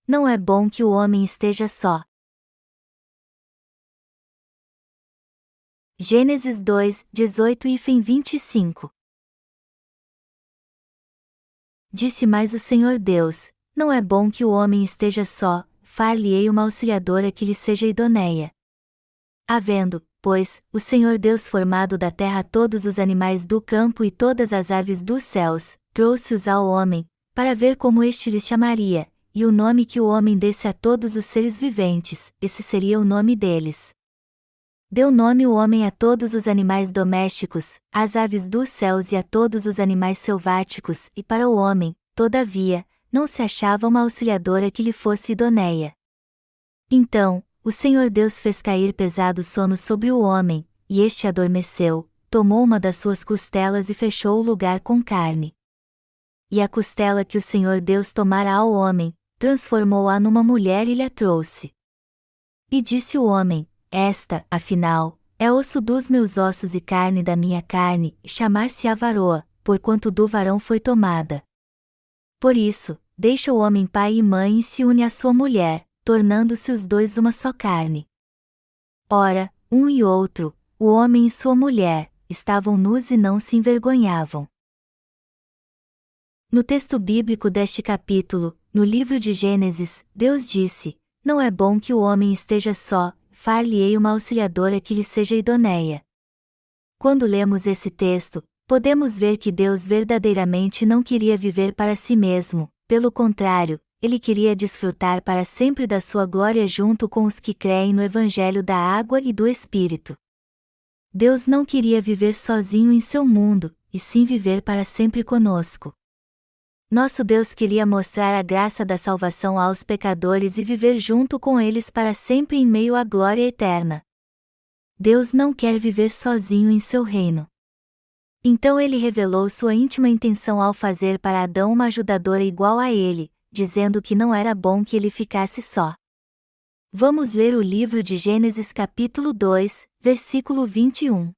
não é bom que o homem esteja só. Gênesis 2, 18 e 25. Disse mais o Senhor Deus: não é bom que o homem esteja só, far-lhe-ei uma auxiliadora que lhe seja idoneia. Havendo, pois, o Senhor Deus formado da terra todos os animais do campo e todas as aves dos céus, trouxe-os ao homem, para ver como este lhes chamaria, e o nome que o homem desse a todos os seres viventes, esse seria o nome deles. Deu nome o homem a todos os animais domésticos, às aves dos céus e a todos os animais selváticos, e para o homem, todavia, não se achava uma auxiliadora que lhe fosse idoneia. Então, o Senhor Deus fez cair pesado sono sobre o homem, e este adormeceu, tomou uma das suas costelas e fechou o lugar com carne. E a costela que o Senhor Deus tomara ao homem, transformou-a numa mulher e lhe a trouxe. E disse o homem: esta, afinal, é osso dos meus ossos e carne da minha carne, e chamar-se-á varoa, porquanto do varão foi tomada. Por isso, deixa o homem pai e mãe e se une à sua mulher, tornando-se os dois uma só carne. Ora, um e outro, o homem e sua mulher, estavam nus e não se envergonhavam. No texto bíblico deste capítulo, no livro de Gênesis, Deus disse: não é bom que o homem esteja só, far-lhe-ei uma auxiliadora que lhe seja idoneia. Quando lemos esse texto, podemos ver que Deus verdadeiramente não queria viver para si mesmo, pelo contrário, ele queria desfrutar para sempre da sua glória junto com os que creem no Evangelho da Água e do Espírito. Deus não queria viver sozinho em seu mundo, e sim viver para sempre conosco. Nosso Deus queria mostrar a graça da salvação aos pecadores e viver junto com eles para sempre em meio à glória eterna. Deus não quer viver sozinho em seu reino. Então ele revelou sua íntima intenção ao fazer para Adão uma ajudadora igual a ele, dizendo que não era bom que ele ficasse só. Vamos ler o livro de Gênesis capítulo 2, versículo 21.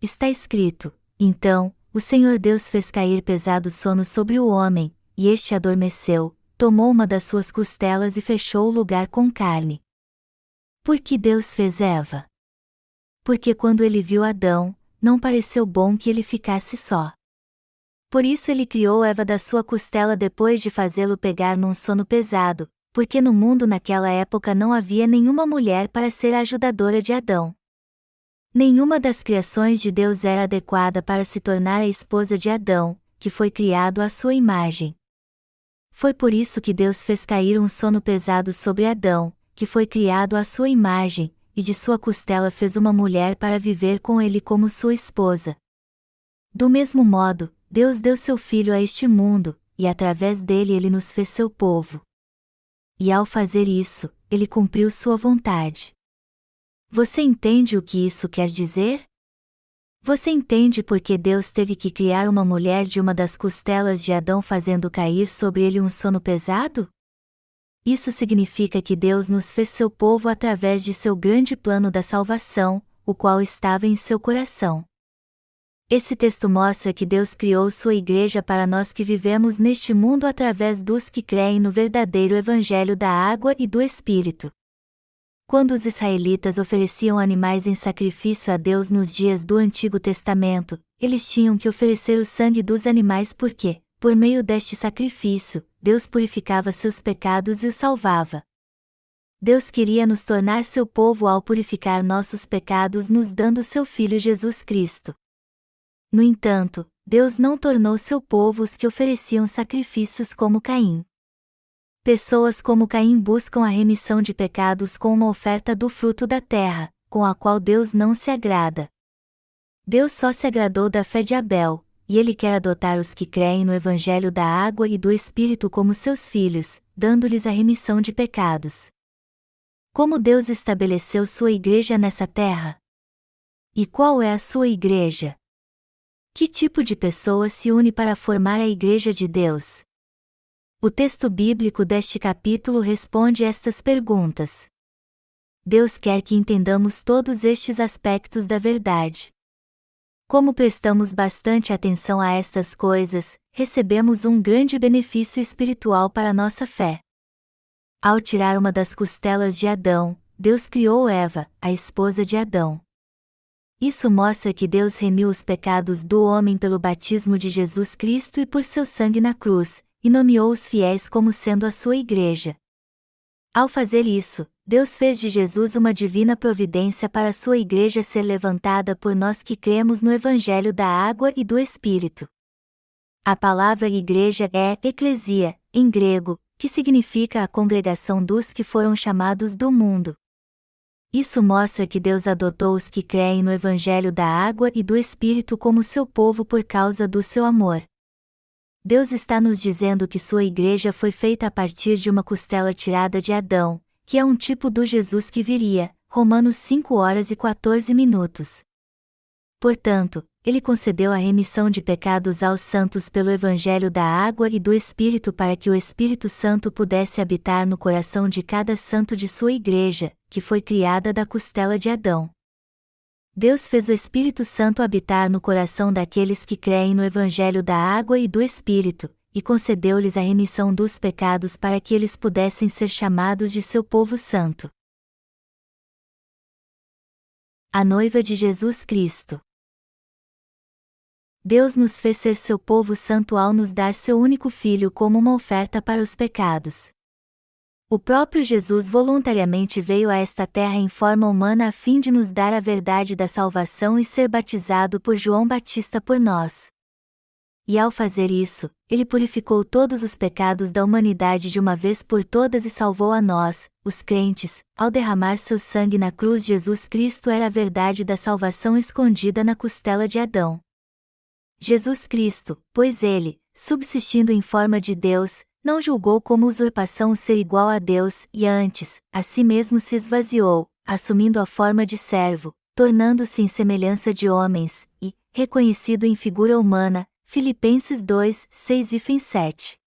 Está escrito: então, o Senhor Deus fez cair pesado sono sobre o homem, e este adormeceu, tomou uma das suas costelas e fechou o lugar com carne. Por que Deus fez Eva? Porque quando ele viu Adão, não pareceu bom que ele ficasse só. Por isso ele criou Eva da sua costela depois de fazê-lo pegar num sono pesado, porque no mundo naquela época não havia nenhuma mulher para ser a ajudadora de Adão. Nenhuma das criações de Deus era adequada para se tornar a esposa de Adão, que foi criado à sua imagem. Foi por isso que Deus fez cair um sono pesado sobre Adão, que foi criado à sua imagem, e de sua costela fez uma mulher para viver com ele como sua esposa. Do mesmo modo, Deus deu seu Filho a este mundo, e através dele ele nos fez seu povo. E ao fazer isso, ele cumpriu sua vontade. Você entende o que isso quer dizer? Você entende por que Deus teve que criar uma mulher de uma das costelas de Adão fazendo cair sobre ele um sono pesado? Isso significa que Deus nos fez seu povo através de seu grande plano da salvação, o qual estava em seu coração. Esse texto mostra que Deus criou sua igreja para nós que vivemos neste mundo através dos que creem no verdadeiro Evangelho da Água e do Espírito. Quando os israelitas ofereciam animais em sacrifício a Deus nos dias do Antigo Testamento, eles tinham que oferecer o sangue dos animais porque, por meio deste sacrifício, Deus purificava seus pecados e os salvava. Deus queria nos tornar seu povo ao purificar nossos pecados nos dando seu Filho Jesus Cristo. No entanto, Deus não tornou seu povo os que ofereciam sacrifícios como Caim. Pessoas como Caim buscam a remissão de pecados com uma oferta do fruto da terra, com a qual Deus não se agrada. Deus só se agradou da fé de Abel, e ele quer adotar os que creem no Evangelho da Água e do Espírito como seus filhos, dando-lhes a remissão de pecados. Como Deus estabeleceu sua igreja nessa terra? E qual é a sua igreja? Que tipo de pessoa se une para formar a igreja de Deus? O texto bíblico deste capítulo responde estas perguntas. Deus quer que entendamos todos estes aspectos da verdade. Como prestamos bastante atenção a estas coisas, recebemos um grande benefício espiritual para nossa fé. Ao tirar uma das costelas de Adão, Deus criou Eva, a esposa de Adão. Isso mostra que Deus remiu os pecados do homem pelo batismo de Jesus Cristo e por seu sangue na cruz, e nomeou os fiéis como sendo a sua igreja. Ao fazer isso, Deus fez de Jesus uma divina providência para a sua igreja ser levantada por nós que cremos no Evangelho da Água e do Espírito. A palavra igreja é eclesia, em grego, que significa a congregação dos que foram chamados do mundo. Isso mostra que Deus adotou os que creem no Evangelho da Água e do Espírito como seu povo por causa do seu amor. Deus está nos dizendo que sua igreja foi feita a partir de uma costela tirada de Adão, que é um tipo do Jesus que viria, Romanos 5:14. Portanto, Ele concedeu a remissão de pecados aos santos pelo Evangelho da Água e do Espírito para que o Espírito Santo pudesse habitar no coração de cada santo de sua igreja, que foi criada da costela de Adão. Deus fez o Espírito Santo habitar no coração daqueles que creem no Evangelho da Água e do Espírito, e concedeu-lhes a remissão dos pecados para que eles pudessem ser chamados de seu povo santo. A noiva de Jesus Cristo. Deus nos fez ser seu povo santo ao nos dar seu único Filho como uma oferta para os pecados. O próprio Jesus voluntariamente veio a esta terra em forma humana a fim de nos dar a verdade da salvação e ser batizado por João Batista por nós. E ao fazer isso, Ele purificou todos os pecados da humanidade de uma vez por todas e salvou a nós, os crentes, ao derramar seu sangue na cruz. Jesus Cristo era a verdade da salvação escondida na costela de Adão. Jesus Cristo, pois Ele, subsistindo em forma de Deus, não julgou como usurpação ser igual a Deus e antes, a si mesmo se esvaziou, assumindo a forma de servo, tornando-se em semelhança de homens, e, reconhecido em figura humana, Filipenses 2:6-7.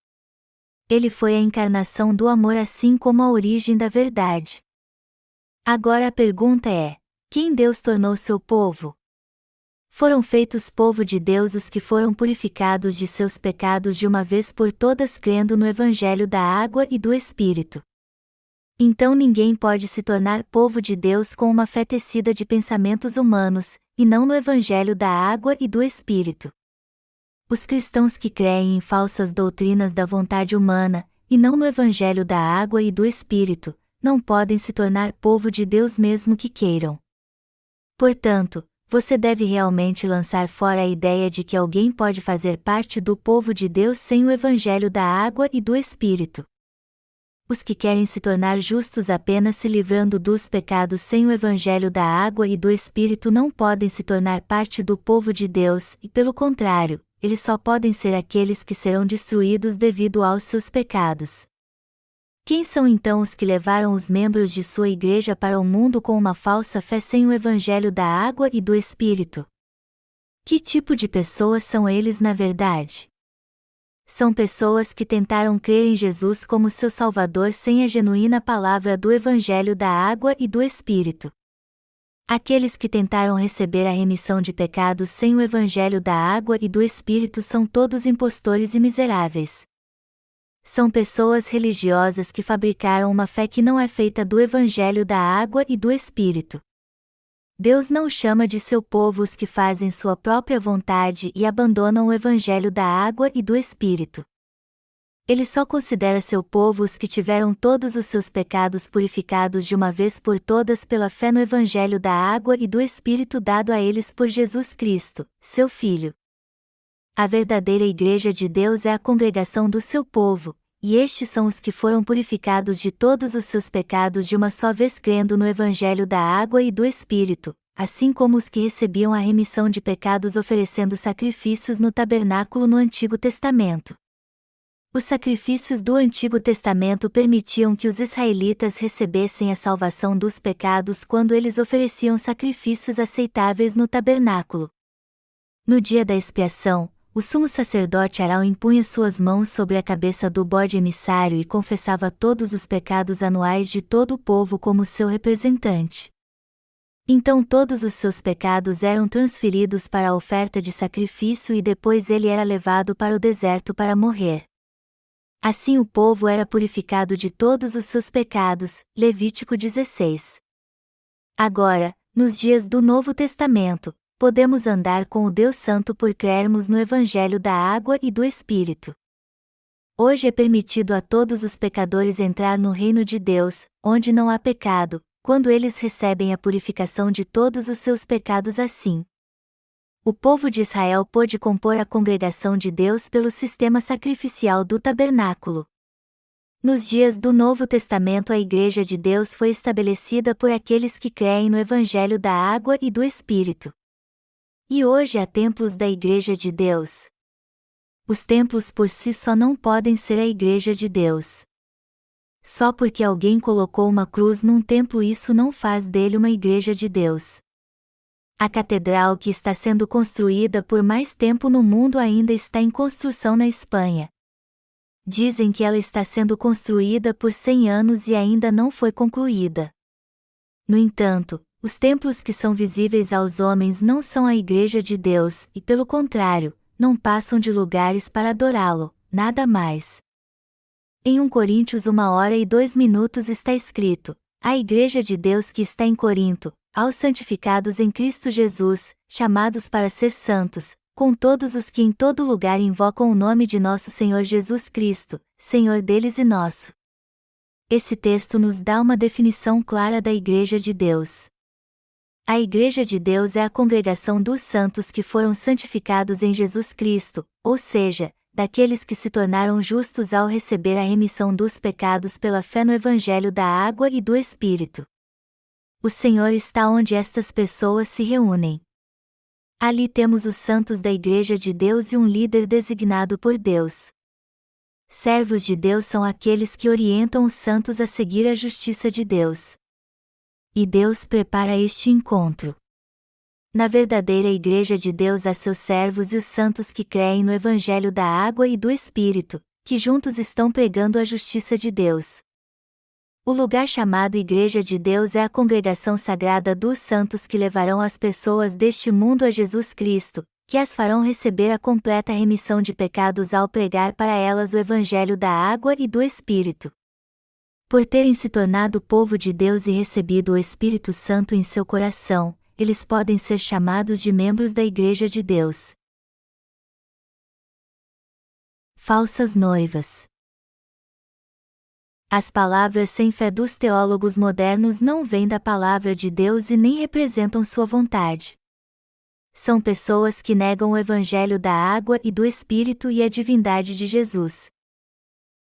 Ele foi a encarnação do amor assim como a origem da verdade. Agora a pergunta é: quem Deus tornou seu povo? Foram feitos povo de Deus os que foram purificados de seus pecados de uma vez por todas crendo no Evangelho da Água e do Espírito. Então ninguém pode se tornar povo de Deus com uma fé tecida de pensamentos humanos, e não no Evangelho da Água e do Espírito. Os cristãos que creem em falsas doutrinas da vontade humana, e não no Evangelho da Água e do Espírito, não podem se tornar povo de Deus mesmo que queiram. Portanto, você deve realmente lançar fora a ideia de que alguém pode fazer parte do povo de Deus sem o Evangelho da Água e do Espírito. Os que querem se tornar justos apenas se livrando dos pecados sem o Evangelho da Água e do Espírito não podem se tornar parte do povo de Deus e, pelo contrário, eles só podem ser aqueles que serão destruídos devido aos seus pecados. Quem são então os que levaram os membros de sua igreja para o mundo com uma falsa fé sem o Evangelho da Água e do Espírito? Que tipo de pessoas são eles na verdade? São pessoas que tentaram crer em Jesus como seu Salvador sem a genuína palavra do Evangelho da Água e do Espírito. Aqueles que tentaram receber a remissão de pecados sem o Evangelho da Água e do Espírito são todos impostores e miseráveis. São pessoas religiosas que fabricaram uma fé que não é feita do Evangelho da Água e do Espírito. Deus não chama de seu povo os que fazem sua própria vontade e abandonam o Evangelho da Água e do Espírito. Ele só considera seu povo os que tiveram todos os seus pecados purificados de uma vez por todas pela fé no Evangelho da Água e do Espírito dado a eles por Jesus Cristo, seu Filho. A verdadeira Igreja de Deus é a congregação do seu povo, e estes são os que foram purificados de todos os seus pecados de uma só vez crendo no Evangelho da Água e do Espírito, assim como os que recebiam a remissão de pecados oferecendo sacrifícios no tabernáculo no Antigo Testamento. Os sacrifícios do Antigo Testamento permitiam que os israelitas recebessem a salvação dos pecados quando eles ofereciam sacrifícios aceitáveis no tabernáculo. No dia da expiação, o sumo sacerdote Arão impunha suas mãos sobre a cabeça do bode emissário e confessava todos os pecados anuais de todo o povo como seu representante. Então todos os seus pecados eram transferidos para a oferta de sacrifício e depois ele era levado para o deserto para morrer. Assim o povo era purificado de todos os seus pecados. Levítico 16. Agora, nos dias do Novo Testamento, podemos andar com o Deus Santo por crermos no Evangelho da Água e do Espírito. Hoje é permitido a todos os pecadores entrar no reino de Deus, onde não há pecado, quando eles recebem a purificação de todos os seus pecados assim. O povo de Israel pôde compor a congregação de Deus pelo sistema sacrificial do tabernáculo. Nos dias do Novo Testamento a Igreja de Deus foi estabelecida por aqueles que creem no Evangelho da Água e do Espírito. E hoje há templos da Igreja de Deus. Os templos por si só não podem ser a Igreja de Deus. Só porque alguém colocou uma cruz num templo isso não faz dele uma Igreja de Deus. A catedral que está sendo construída por mais tempo no mundo ainda está em construção na Espanha. Dizem que ela está sendo construída por 100 anos e ainda não foi concluída. No entanto, os templos que são visíveis aos homens não são a Igreja de Deus e, pelo contrário, não passam de lugares para adorá-lo, nada mais. Em 1 Coríntios 1h02 está escrito: a Igreja de Deus que está em Corinto, aos santificados em Cristo Jesus, chamados para ser santos, com todos os que em todo lugar invocam o nome de nosso Senhor Jesus Cristo, Senhor deles e nosso. Esse texto nos dá uma definição clara da Igreja de Deus. A Igreja de Deus é a congregação dos santos que foram santificados em Jesus Cristo, ou seja, daqueles que se tornaram justos ao receber a remissão dos pecados pela fé no Evangelho da Água e do Espírito. O Senhor está onde estas pessoas se reúnem. Ali temos os santos da Igreja de Deus e um líder designado por Deus. Servos de Deus são aqueles que orientam os santos a seguir a justiça de Deus. E Deus prepara este encontro. Na verdadeira Igreja de Deus há seus servos e os santos que creem no Evangelho da Água e do Espírito, que juntos estão pregando a justiça de Deus. O lugar chamado Igreja de Deus é a congregação sagrada dos santos que levarão as pessoas deste mundo a Jesus Cristo, que as farão receber a completa remissão de pecados ao pregar para elas o Evangelho da Água e do Espírito. Por terem se tornado povo de Deus e recebido o Espírito Santo em seu coração, eles podem ser chamados de membros da Igreja de Deus. Falsas noivas. As palavras sem fé dos teólogos modernos não vêm da palavra de Deus e nem representam sua vontade. São pessoas que negam o Evangelho da Água e do Espírito e a divindade de Jesus.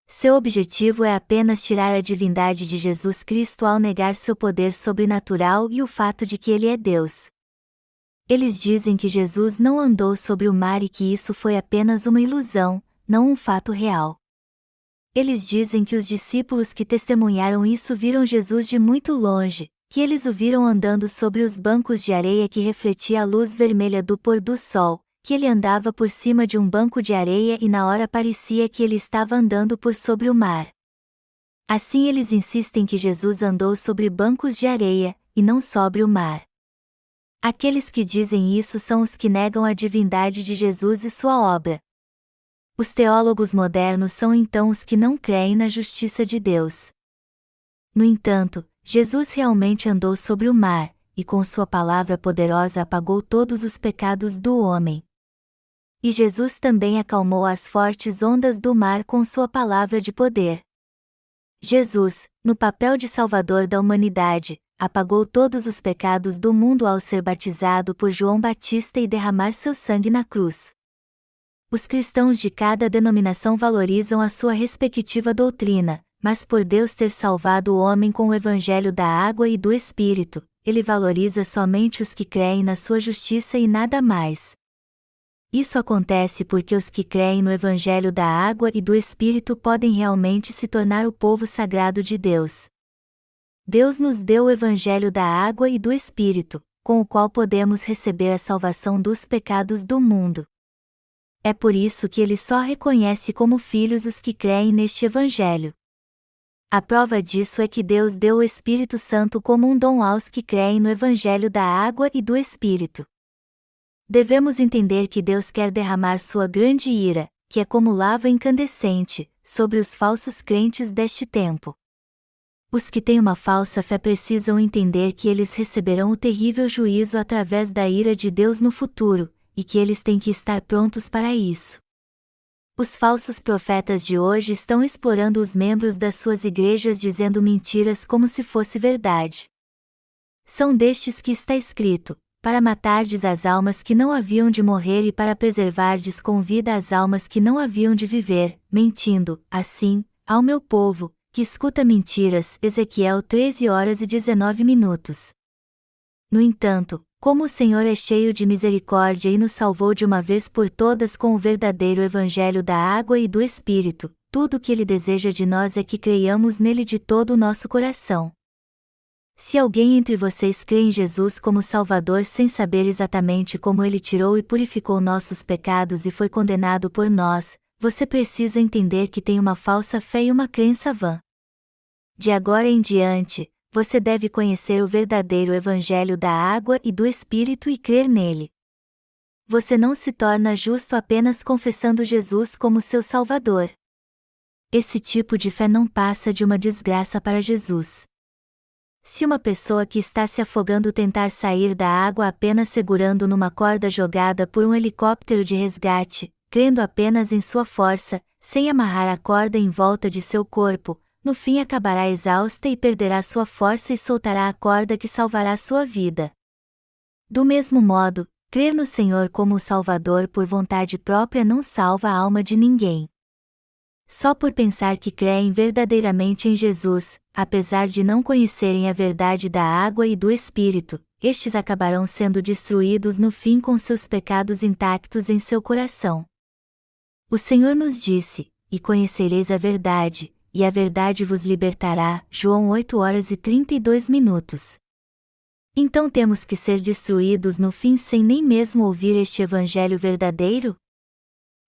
Seu objetivo é apenas tirar a divindade de Jesus Cristo ao negar seu poder sobrenatural e o fato de que ele é Deus. Eles dizem que Jesus não andou sobre o mar e que isso foi apenas uma ilusão, não um fato real. Eles dizem que os discípulos que testemunharam isso viram Jesus de muito longe, que eles o viram andando sobre os bancos de areia que refletia a luz vermelha do pôr do sol, que ele andava por cima de um banco de areia e na hora parecia que ele estava andando por sobre o mar. Assim eles insistem que Jesus andou sobre bancos de areia, e não sobre o mar. Aqueles que dizem isso são os que negam a divindade de Jesus e sua obra. Os teólogos modernos são então os que não creem na justiça de Deus. No entanto, Jesus realmente andou sobre o mar, e com sua palavra poderosa apagou todos os pecados do homem. E Jesus também acalmou as fortes ondas do mar com sua palavra de poder. Jesus, no papel de Salvador da humanidade, apagou todos os pecados do mundo ao ser batizado por João Batista e derramar seu sangue na cruz. Os cristãos de cada denominação valorizam a sua respectiva doutrina, mas por Deus ter salvado o homem com o Evangelho da Água e do Espírito, ele valoriza somente os que creem na sua justiça e nada mais. Isso acontece porque os que creem no Evangelho da Água e do Espírito podem realmente se tornar o povo sagrado de Deus. Deus nos deu o Evangelho da Água e do Espírito, com o qual podemos receber a salvação dos pecados do mundo. É por isso que ele só reconhece como filhos os que creem neste Evangelho. A prova disso é que Deus deu o Espírito Santo como um dom aos que creem no Evangelho da Água e do Espírito. Devemos entender que Deus quer derramar sua grande ira, que é como lava incandescente, sobre os falsos crentes deste tempo. Os que têm uma falsa fé precisam entender que eles receberão o terrível juízo através da ira de Deus no futuro, e que eles têm que estar prontos para isso. Os falsos profetas de hoje estão explorando os membros das suas igrejas dizendo mentiras como se fosse verdade. São destes que está escrito: para matardes as almas que não haviam de morrer e para preservardes com vida as almas que não haviam de viver, mentindo, assim, ao meu povo, que escuta mentiras. Ezequiel 13h19. No entanto, como o Senhor é cheio de misericórdia e nos salvou de uma vez por todas com o verdadeiro Evangelho da água e do Espírito, tudo o que Ele deseja de nós é que creiamos nele de todo o nosso coração. Se alguém entre vocês crê em Jesus como Salvador sem saber exatamente como Ele tirou e purificou nossos pecados e foi condenado por nós, você precisa entender que tem uma falsa fé e uma crença vã. De agora em diante, você deve conhecer o verdadeiro Evangelho da água e do Espírito e crer nele. Você não se torna justo apenas confessando Jesus como seu Salvador. Esse tipo de fé não passa de uma desgraça para Jesus. Se uma pessoa que está se afogando tentar sair da água apenas segurando numa corda jogada por um helicóptero de resgate, crendo apenas em sua força, sem amarrar a corda em volta de seu corpo, no fim acabará exausta e perderá sua força e soltará a corda que salvará sua vida. Do mesmo modo, crer no Senhor como o Salvador por vontade própria não salva a alma de ninguém. Só por pensar que creem verdadeiramente em Jesus, apesar de não conhecerem a verdade da água e do Espírito, estes acabarão sendo destruídos no fim com seus pecados intactos em seu coração. O Senhor nos disse: e conhecereis a verdade, e a verdade vos libertará. João 8h32. Então temos que ser destruídos no fim sem nem mesmo ouvir este Evangelho verdadeiro?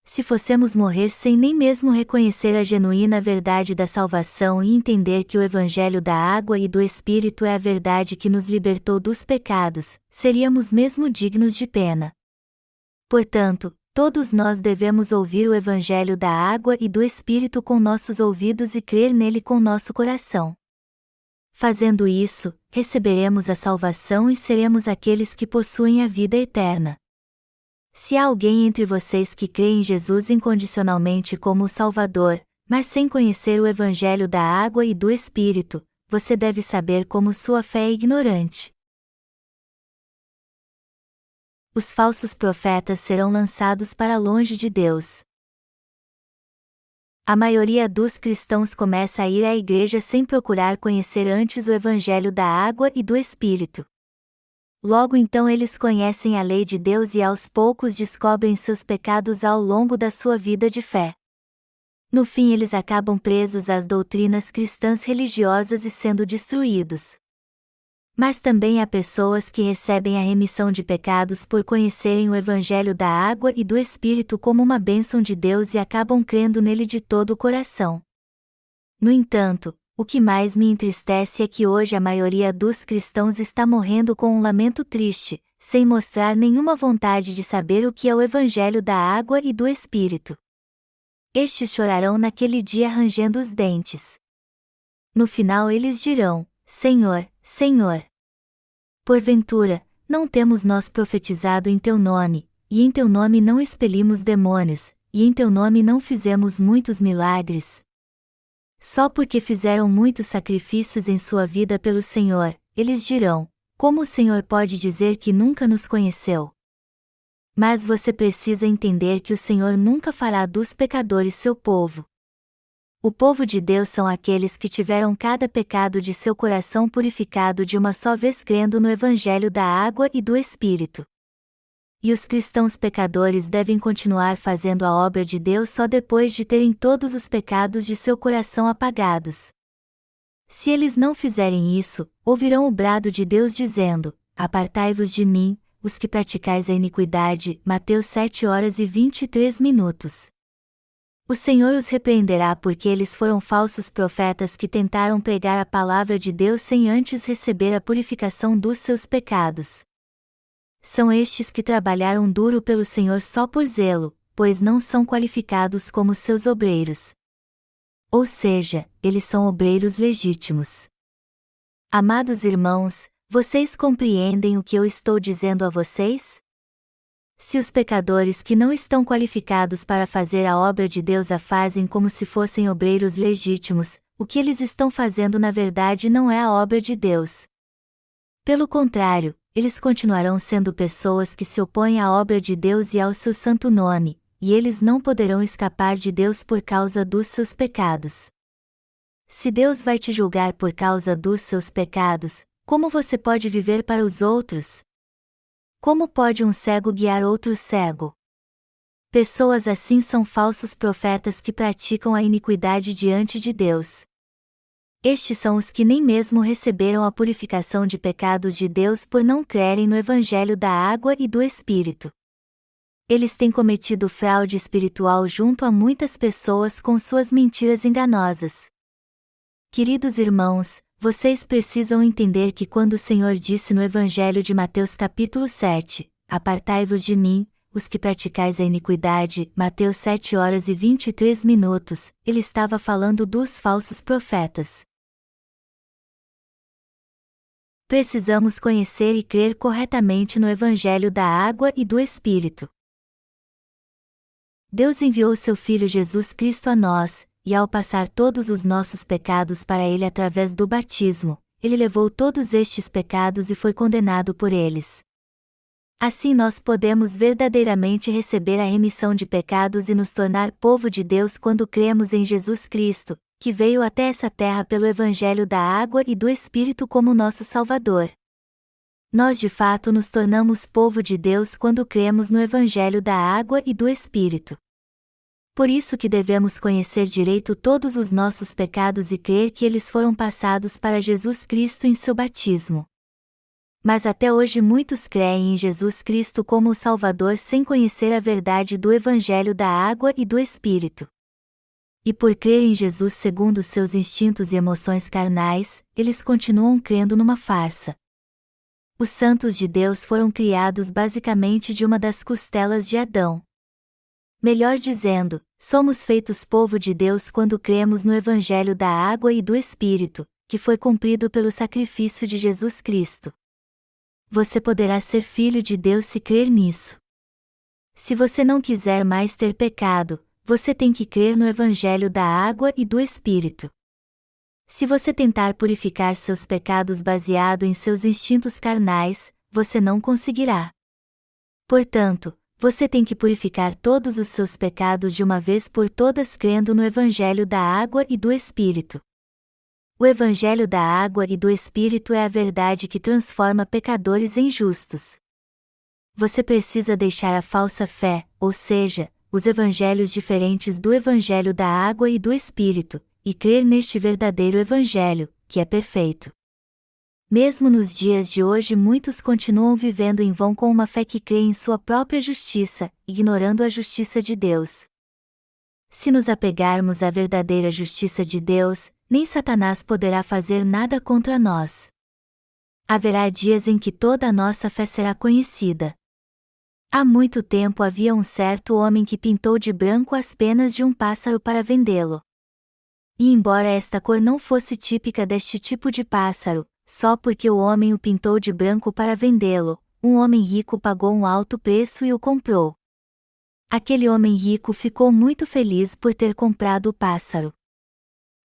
Se fossemos morrer sem nem mesmo reconhecer a genuína verdade da salvação e entender que o Evangelho da água e do Espírito é a verdade que nos libertou dos pecados, seríamos mesmo dignos de pena. Portanto, todos nós devemos ouvir o Evangelho da água e do Espírito com nossos ouvidos e crer nele com nosso coração. Fazendo isso, receberemos a salvação e seremos aqueles que possuem a vida eterna. Se há alguém entre vocês que crê em Jesus incondicionalmente como o Salvador, mas sem conhecer o Evangelho da água e do Espírito, você deve saber como sua fé é ignorante. Os falsos profetas serão lançados para longe de Deus. A maioria dos cristãos começa a ir à igreja sem procurar conhecer antes o Evangelho da água e do Espírito. Logo então eles conhecem a lei de Deus e aos poucos descobrem seus pecados ao longo da sua vida de fé. No fim eles acabam presos às doutrinas cristãs religiosas e sendo destruídos. Mas também há pessoas que recebem a remissão de pecados por conhecerem o Evangelho da água e do Espírito como uma bênção de Deus e acabam crendo nele de todo o coração. No entanto, o que mais me entristece é que hoje a maioria dos cristãos está morrendo com um lamento triste, sem mostrar nenhuma vontade de saber o que é o Evangelho da água e do Espírito. Estes chorarão naquele dia rangendo os dentes. No final eles dirão: Senhor, Senhor, porventura, não temos nós profetizado em teu nome, e em teu nome não expelimos demônios, e em teu nome não fizemos muitos milagres? Só porque fizeram muitos sacrifícios em sua vida pelo Senhor, eles dirão: como o Senhor pode dizer que nunca nos conheceu? Mas você precisa entender que o Senhor nunca fará dos pecadores seu povo. O povo de Deus são aqueles que tiveram cada pecado de seu coração purificado de uma só vez crendo no Evangelho da água e do Espírito. E os cristãos pecadores devem continuar fazendo a obra de Deus só depois de terem todos os pecados de seu coração apagados. Se eles não fizerem isso, ouvirão o brado de Deus dizendo: Apartai-vos de mim, os que praticais a iniquidade. Mateus 7h23. O Senhor os repreenderá porque eles foram falsos profetas que tentaram pregar a palavra de Deus sem antes receber a purificação dos seus pecados. São estes que trabalharam duro pelo Senhor só por zelo, pois não são qualificados como seus obreiros. ou seja, eles são obreiros legítimos. Amados irmãos, vocês compreendem o que eu estou dizendo a vocês? Se os pecadores que não estão qualificados para fazer a obra de Deus a fazem como se fossem obreiros legítimos, o que eles estão fazendo na verdade não é a obra de Deus. Pelo contrário, eles continuarão sendo pessoas que se opõem à obra de Deus e ao seu santo nome, e eles não poderão escapar de Deus por causa dos seus pecados. Se Deus vai te julgar por causa dos seus pecados, como você pode viver para os outros? Como pode um cego guiar outro cego? Pessoas assim são falsos profetas que praticam a iniquidade diante de Deus. Estes são os que nem mesmo receberam a purificação de pecados de Deus por não crerem no Evangelho da água e do Espírito. Eles têm cometido fraude espiritual junto a muitas pessoas com suas mentiras enganosas. Queridos irmãos, vocês precisam entender que quando o Senhor disse no Evangelho de Mateus capítulo 7, "Apartai-vos de mim, os que praticais a iniquidade", Mateus 7h23, ele estava falando dos falsos profetas. Precisamos conhecer e crer corretamente no Evangelho da água e do Espírito. Deus enviou seu Filho Jesus Cristo a nós, e ao passar todos os nossos pecados para Ele através do batismo, Ele levou todos estes pecados e foi condenado por eles. Assim nós podemos verdadeiramente receber a remissão de pecados e nos tornar povo de Deus quando cremos em Jesus Cristo, que veio até essa terra pelo Evangelho da água e do Espírito como nosso Salvador. Nós de fato nos tornamos povo de Deus quando cremos no Evangelho da água e do Espírito. Por isso que devemos conhecer direito todos os nossos pecados e crer que eles foram passados para Jesus Cristo em seu batismo. Mas até hoje muitos creem em Jesus Cristo como o Salvador sem conhecer a verdade do Evangelho da água e do Espírito. E por crer em Jesus segundo seus instintos e emoções carnais, eles continuam crendo numa farsa. Os santos de Deus foram criados basicamente de uma das costelas de Adão. Melhor dizendo, somos feitos povo de Deus quando cremos no Evangelho da água e do Espírito, que foi cumprido pelo sacrifício de Jesus Cristo. Você poderá ser filho de Deus se crer nisso. Se você não quiser mais ter pecado, você tem que crer no Evangelho da água e do Espírito. Se você tentar purificar seus pecados baseado em seus instintos carnais, você não conseguirá. Portanto, você tem que purificar todos os seus pecados de uma vez por todas crendo no Evangelho da água e do Espírito. O Evangelho da água e do Espírito é a verdade que transforma pecadores em justos. Você precisa deixar a falsa fé, ou seja, os evangelhos diferentes do Evangelho da água e do Espírito, e crer neste verdadeiro Evangelho, que é perfeito. Mesmo nos dias de hoje muitos continuam vivendo em vão com uma fé que crê em sua própria justiça, ignorando a justiça de Deus. Se nos apegarmos à verdadeira justiça de Deus, nem Satanás poderá fazer nada contra nós. Haverá dias em que toda a nossa fé será conhecida. Há muito tempo havia um certo homem que pintou de branco as penas de um pássaro para vendê-lo. E embora esta cor não fosse típica deste tipo de pássaro, só porque o homem o pintou de branco para vendê-lo, um homem rico pagou um alto preço e o comprou. Aquele homem rico ficou muito feliz por ter comprado o pássaro.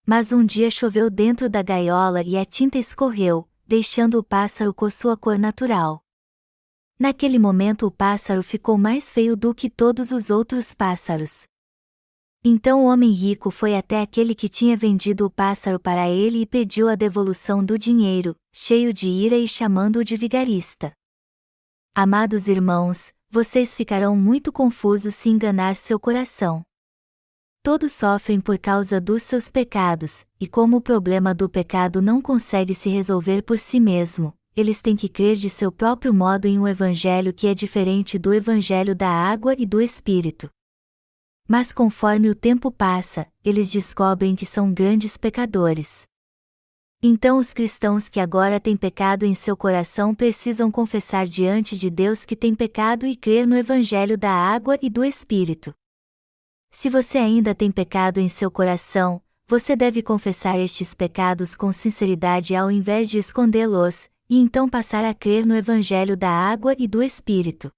Mas um dia choveu dentro da gaiola e a tinta escorreu, deixando o pássaro com sua cor natural. Naquele momento o pássaro ficou mais feio do que todos os outros pássaros. Então o homem rico foi até aquele que tinha vendido o pássaro para ele e pediu a devolução do dinheiro, cheio de ira e chamando-o de vigarista. Amados irmãos, vocês ficarão muito confusos se enganar seu coração. Todos sofrem por causa dos seus pecados, e como o problema do pecado não consegue se resolver por si mesmo, eles têm que crer de seu próprio modo em um evangelho que é diferente do evangelho da água e do Espírito. Mas conforme o tempo passa, eles descobrem que são grandes pecadores. Então os cristãos que agora têm pecado em seu coração precisam confessar diante de Deus que têm pecado e crer no Evangelho da água e do Espírito. Se você ainda tem pecado em seu coração, você deve confessar estes pecados com sinceridade ao invés de escondê-los, e então passar a crer no Evangelho da água e do Espírito.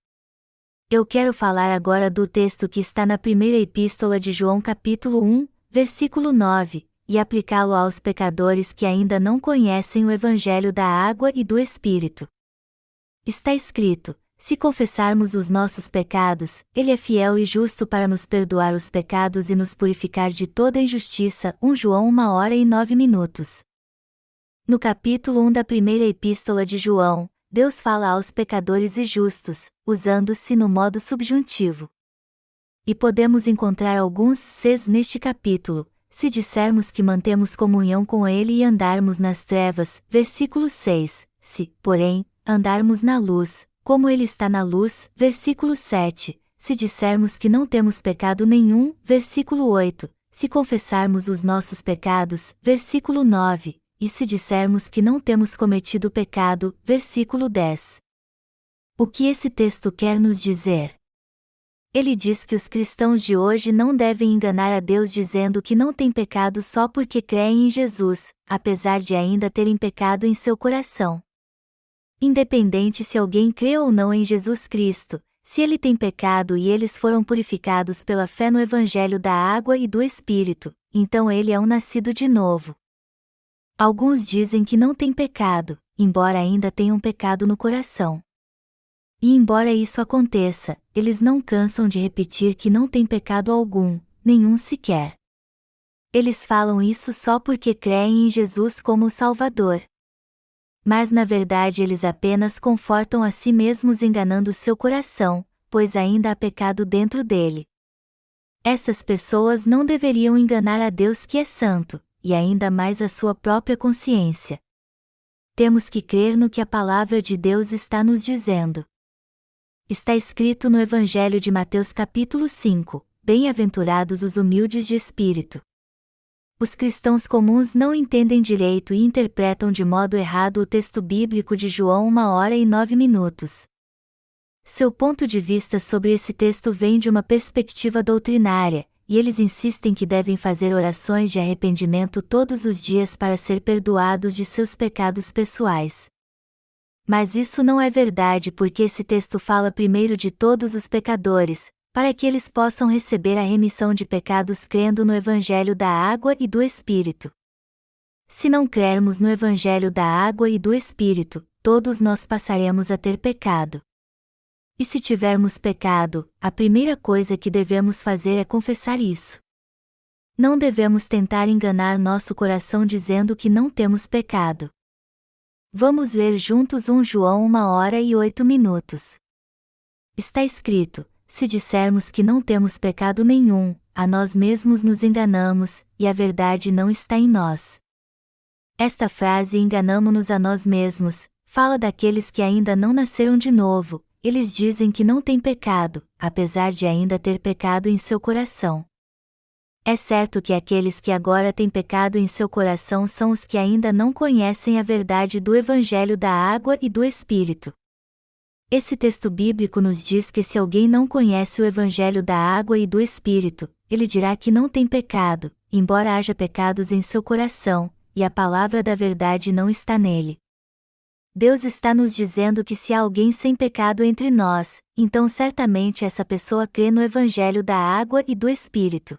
Eu quero falar agora do texto que está na primeira epístola de João capítulo 1, versículo 9, e aplicá-lo aos pecadores que ainda não conhecem o Evangelho da água e do Espírito. Está escrito: se confessarmos os nossos pecados, Ele é fiel e justo para nos perdoar os pecados e nos purificar de toda injustiça. 1 João 1h09. No capítulo 1 da primeira epístola de João, Deus fala aos pecadores e justos, usando-se no modo subjuntivo. E podemos encontrar alguns ses neste capítulo, se dissermos que mantemos comunhão com Ele e andarmos nas trevas, versículo 6, se, porém, andarmos na luz, como Ele está na luz, versículo 7, se dissermos que não temos pecado nenhum, versículo 8, se confessarmos os nossos pecados, versículo 9, e se dissermos que não temos cometido pecado, versículo 10. O que esse texto quer nos dizer? Ele diz que os cristãos de hoje não devem enganar a Deus dizendo que não têm pecado só porque creem em Jesus, apesar de ainda terem pecado em seu coração. Independente se alguém crê ou não em Jesus Cristo, se ele tem pecado e eles foram purificados pela fé no Evangelho da água e do Espírito, então ele é um nascido de novo. Alguns dizem que não têm pecado, embora ainda tenham pecado no coração. E embora isso aconteça, eles não cansam de repetir que não têm pecado algum, nenhum sequer. Eles falam isso só porque creem em Jesus como o Salvador. Mas na verdade eles apenas confortam a si mesmos enganando seu coração, pois ainda há pecado dentro dele. Essas pessoas não deveriam enganar a Deus que é santo, e ainda mais a sua própria consciência. Temos que crer no que a palavra de Deus está nos dizendo. Está escrito no Evangelho de Mateus capítulo 5, bem-aventurados os humildes de espírito. Os cristãos comuns não entendem direito e interpretam de modo errado o texto bíblico de João 1h09. Seu ponto de vista sobre esse texto vem de uma perspectiva doutrinária, e eles insistem que devem fazer orações de arrependimento todos os dias para ser perdoados de seus pecados pessoais. Mas isso não é verdade porque esse texto fala primeiro de todos os pecadores, para que eles possam receber a remissão de pecados crendo no Evangelho da água e do Espírito. Se não crermos no Evangelho da água e do Espírito, todos nós passaremos a ter pecado. E se tivermos pecado, a primeira coisa que devemos fazer é confessar isso. Não devemos tentar enganar nosso coração dizendo que não temos pecado. Vamos ler juntos 1 João 1h08. Está escrito: se dissermos que não temos pecado nenhum, a nós mesmos nos enganamos, e a verdade não está em nós. Esta frase enganamo-nos a nós mesmos, fala daqueles que ainda não nasceram de novo. Eles dizem que não têm pecado, apesar de ainda ter pecado em seu coração. É certo que aqueles que agora têm pecado em seu coração são os que ainda não conhecem a verdade do Evangelho da água e do Espírito. Esse texto bíblico nos diz que se alguém não conhece o Evangelho da água e do Espírito, ele dirá que não tem pecado, embora haja pecados em seu coração, e a palavra da verdade não está nele. Deus está nos dizendo que se há alguém sem pecado entre nós, então certamente essa pessoa crê no Evangelho da água e do Espírito.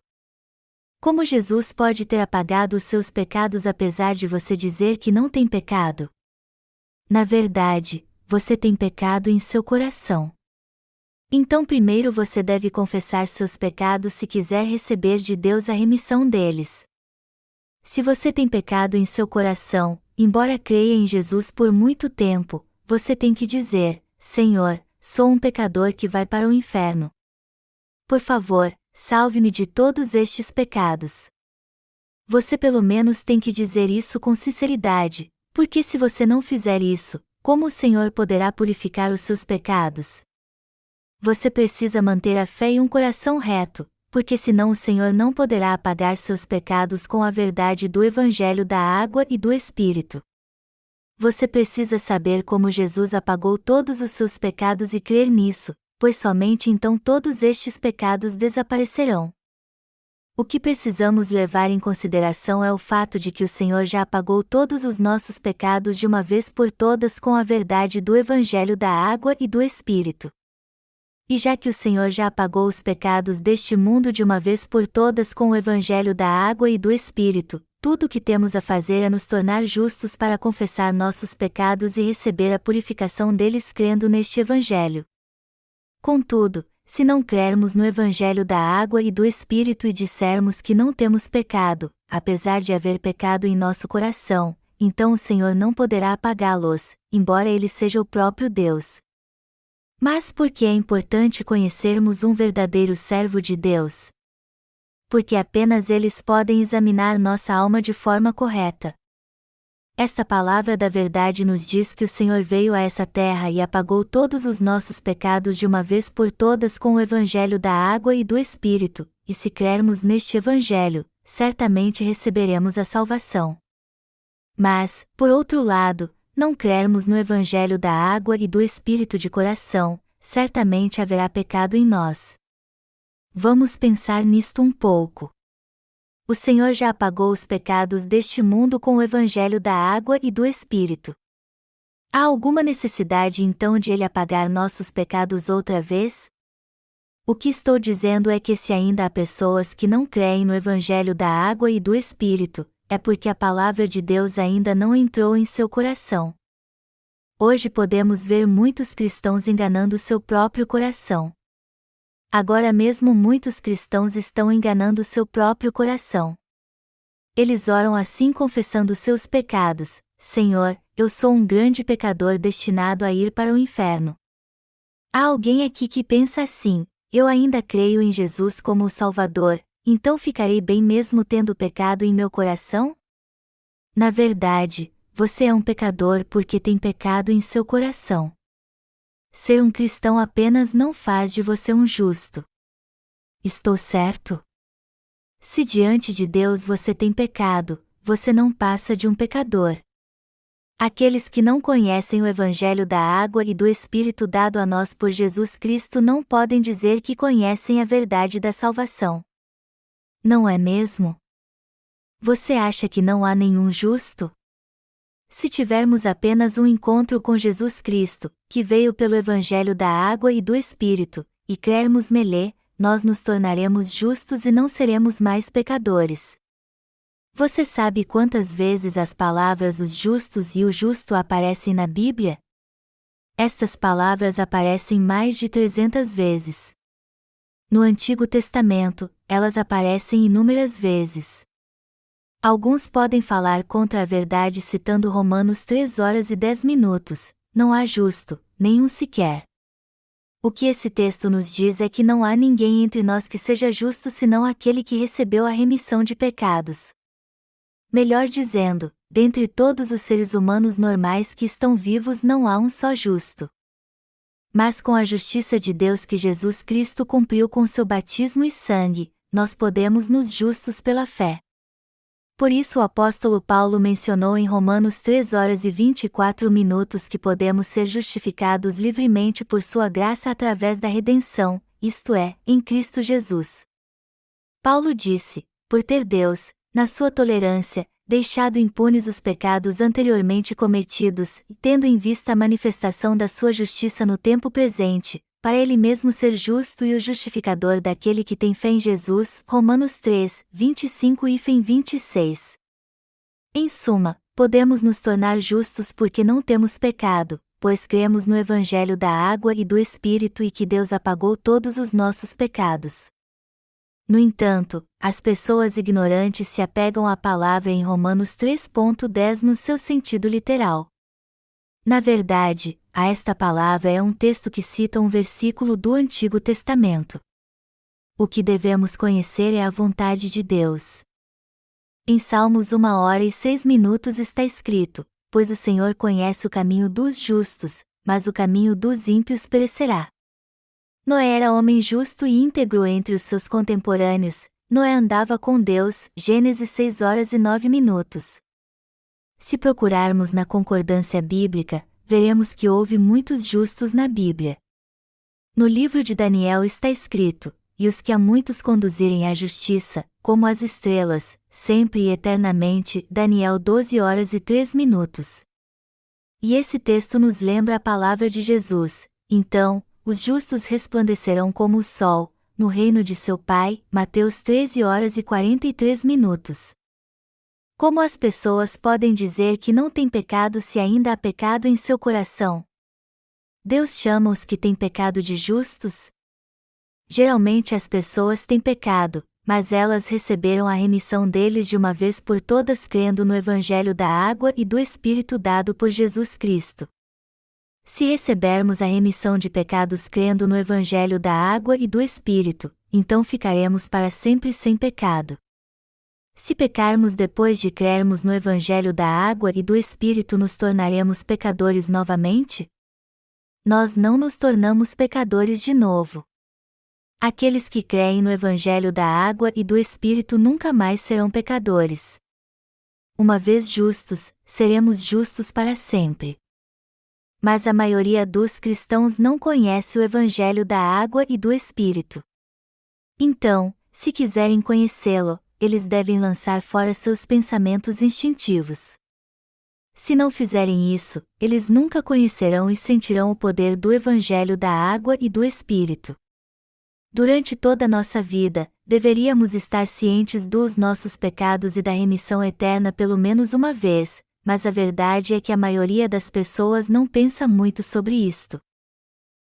Como Jesus pode ter apagado os seus pecados apesar de você dizer que não tem pecado? Na verdade, você tem pecado em seu coração. Então primeiro você deve confessar seus pecados se quiser receber de Deus a remissão deles. Se você tem pecado em seu coração, embora creia em Jesus por muito tempo, você tem que dizer: Senhor, sou um pecador que vai para o inferno. Por favor, salve-me de todos estes pecados. Você pelo menos tem que dizer isso com sinceridade, porque se você não fizer isso, como o Senhor poderá purificar os seus pecados? Você precisa manter a fé e um coração reto, porque senão o Senhor não poderá apagar seus pecados com a verdade do Evangelho da água e do Espírito. Você precisa saber como Jesus apagou todos os seus pecados e crer nisso, pois somente então todos estes pecados desaparecerão. O que precisamos levar em consideração é o fato de que o Senhor já apagou todos os nossos pecados de uma vez por todas com a verdade do Evangelho da Água e do Espírito. E já que o Senhor já apagou os pecados deste mundo de uma vez por todas com o Evangelho da Água e do Espírito, tudo o que temos a fazer é nos tornar justos para confessar nossos pecados e receber a purificação deles crendo neste Evangelho. Contudo, se não crermos no Evangelho da Água e do Espírito e dissermos que não temos pecado, apesar de haver pecado em nosso coração, então o Senhor não poderá apagá-los, embora Ele seja o próprio Deus. Mas por que é importante conhecermos um verdadeiro servo de Deus? Porque apenas eles podem examinar nossa alma de forma correta. Esta palavra da verdade nos diz que o Senhor veio a essa terra e apagou todos os nossos pecados de uma vez por todas com o Evangelho da Água e do Espírito, e se crermos neste Evangelho, certamente receberemos a salvação. Mas, por outro lado, não crermos no Evangelho da Água e do Espírito de coração, certamente haverá pecado em nós. Vamos pensar nisto um pouco. O Senhor já apagou os pecados deste mundo com o Evangelho da Água e do Espírito. Há alguma necessidade então de Ele apagar nossos pecados outra vez? O que estou dizendo é que se ainda há pessoas que não creem no Evangelho da Água e do Espírito, é porque a palavra de Deus ainda não entrou em seu coração. Hoje podemos ver muitos cristãos enganando seu próprio coração. Agora mesmo muitos cristãos estão enganando seu próprio coração. Eles oram assim confessando seus pecados: Senhor, eu sou um grande pecador destinado a ir para o inferno. Há alguém aqui que pensa assim: eu ainda creio em Jesus como o Salvador, então ficarei bem mesmo tendo pecado em meu coração? Na verdade, você é um pecador porque tem pecado em seu coração. Ser um cristão apenas não faz de você um justo. Estou certo? Se diante de Deus você tem pecado, você não passa de um pecador. Aqueles que não conhecem o Evangelho da Água e do Espírito dado a nós por Jesus Cristo não podem dizer que conhecem a verdade da salvação. Não é mesmo? Você acha que não há nenhum justo? Se tivermos apenas um encontro com Jesus Cristo, que veio pelo Evangelho da Água e do Espírito, e crermos nele, nós nos tornaremos justos e não seremos mais pecadores. Você sabe quantas vezes as palavras os justos e o justo aparecem na Bíblia? Estas palavras aparecem mais de 300 vezes. No Antigo Testamento, elas aparecem inúmeras vezes. Alguns podem falar contra a verdade citando Romanos 3 horas e 10 minutos, não há justo, nenhum sequer. O que esse texto nos diz é que não há ninguém entre nós que seja justo senão aquele que recebeu a remissão de pecados. Melhor dizendo, dentre todos os seres humanos normais que estão vivos não há um só justo. Mas com a justiça de Deus que Jesus Cristo cumpriu com seu batismo e sangue, nós podemos nos justos pela fé. Por isso o apóstolo Paulo mencionou em Romanos 3 horas e 24 minutos que podemos ser justificados livremente por sua graça através da redenção, isto é, em Cristo Jesus. Paulo disse: por ter Deus, na sua tolerância, deixado impunes os pecados anteriormente cometidos, e tendo em vista a manifestação da sua justiça no tempo presente, para ele mesmo ser justo e o justificador daquele que tem fé em Jesus. Romanos 3:25-26. Em suma, podemos nos tornar justos porque não temos pecado, pois cremos no Evangelho da Água e do Espírito e que Deus apagou todos os nossos pecados. No entanto, as pessoas ignorantes se apegam à palavra em Romanos 3:10 no seu sentido literal. Na verdade, esta palavra é um texto que cita um versículo do Antigo Testamento. O que devemos conhecer é a vontade de Deus. Em Salmos 1 hora e 6 minutos está escrito: pois o Senhor conhece o caminho dos justos, mas o caminho dos ímpios perecerá. Noé era homem justo e íntegro entre os seus contemporâneos. Noé andava com Deus. Gênesis 6 horas e 9 minutos. Se procurarmos na concordância bíblica, veremos que houve muitos justos na Bíblia. No livro de Daniel está escrito: e os que a muitos conduzirem à justiça, como as estrelas, sempre e eternamente. Daniel 12h03. E esse texto nos lembra a palavra de Jesus: então, os justos resplandecerão como o sol, no reino de seu Pai. Mateus 13h43. Como as pessoas podem dizer que não têm pecado se ainda há pecado em seu coração? Deus chama os que têm pecado de justos? Geralmente as pessoas têm pecado, mas elas receberam a remissão deles de uma vez por todas crendo no Evangelho da água e do Espírito dado por Jesus Cristo. Se recebermos a remissão de pecados crendo no Evangelho da água e do Espírito, então ficaremos para sempre sem pecado. Se pecarmos depois de crermos no Evangelho da água e do Espírito, nos tornaremos pecadores novamente? Nós não nos tornamos pecadores de novo. Aqueles que creem no Evangelho da água e do Espírito nunca mais serão pecadores. Uma vez justos, seremos justos para sempre. Mas a maioria dos cristãos não conhece o Evangelho da água e do Espírito. Então, se quiserem conhecê-lo, eles devem lançar fora seus pensamentos instintivos. Se não fizerem isso, eles nunca conhecerão e sentirão o poder do Evangelho da água e do Espírito. Durante toda a nossa vida, deveríamos estar cientes dos nossos pecados e da remissão eterna pelo menos uma vez, mas a verdade é que a maioria das pessoas não pensa muito sobre isto.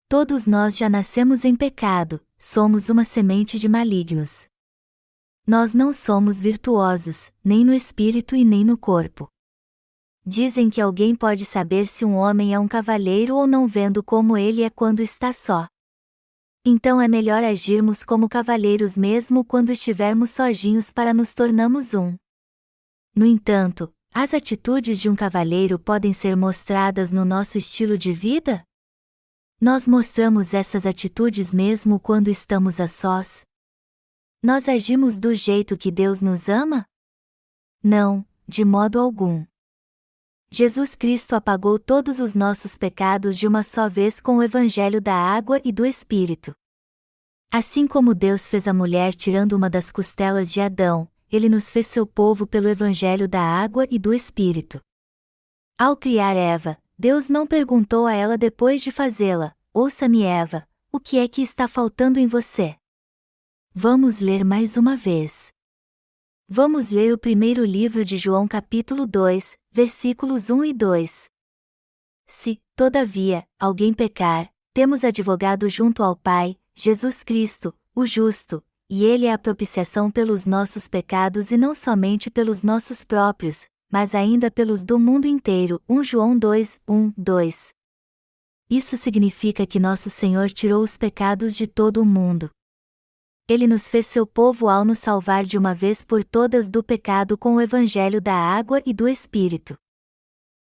Todos nós já nascemos em pecado, somos uma semente de malignos. Nós não somos virtuosos, nem no espírito e nem no corpo. Dizem que alguém pode saber se um homem é um cavalheiro ou não vendo como ele é quando está só. Então é melhor agirmos como cavalheiros mesmo quando estivermos sozinhos para nos tornarmos um. No entanto, as atitudes de um cavalheiro podem ser mostradas no nosso estilo de vida? Nós mostramos essas atitudes mesmo quando estamos a sós? Nós agimos do jeito que Deus nos ama? Não, de modo algum. Jesus Cristo apagou todos os nossos pecados de uma só vez com o Evangelho da água e do Espírito. Assim como Deus fez a mulher tirando uma das costelas de Adão, Ele nos fez seu povo pelo Evangelho da água e do Espírito. Ao criar Eva, Deus não perguntou a ela depois de fazê-la: ouça-me, Eva, o que é que está faltando em você? Vamos ler mais uma vez. Vamos ler o primeiro livro de João capítulo 2, versículos 1 e 2. Se, todavia, alguém pecar, temos advogado junto ao Pai, Jesus Cristo, o justo, e Ele é a propiciação pelos nossos pecados e não somente pelos nossos próprios, mas ainda pelos do mundo inteiro. 1 João 2, 1, 2. Isso significa que nosso Senhor tirou os pecados de todo o mundo. Ele nos fez seu povo ao nos salvar de uma vez por todas do pecado com o Evangelho da água e do Espírito.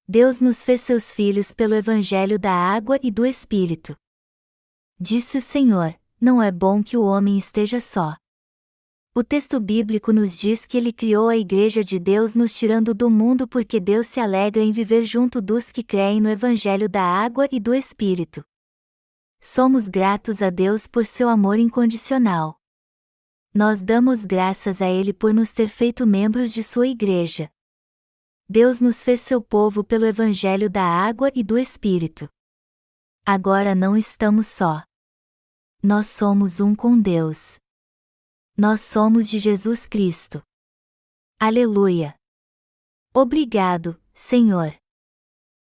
Deus nos fez seus filhos pelo Evangelho da água e do Espírito. Disse o Senhor: não é bom que o homem esteja só. O texto bíblico nos diz que Ele criou a Igreja de Deus nos tirando do mundo porque Deus se alegra em viver junto dos que creem no Evangelho da água e do Espírito. Somos gratos a Deus por seu amor incondicional. Nós damos graças a Ele por nos ter feito membros de sua Igreja. Deus nos fez seu povo pelo Evangelho da água e do Espírito. Agora não estamos só. Nós somos um com Deus. Nós somos de Jesus Cristo. Aleluia! Obrigado, Senhor.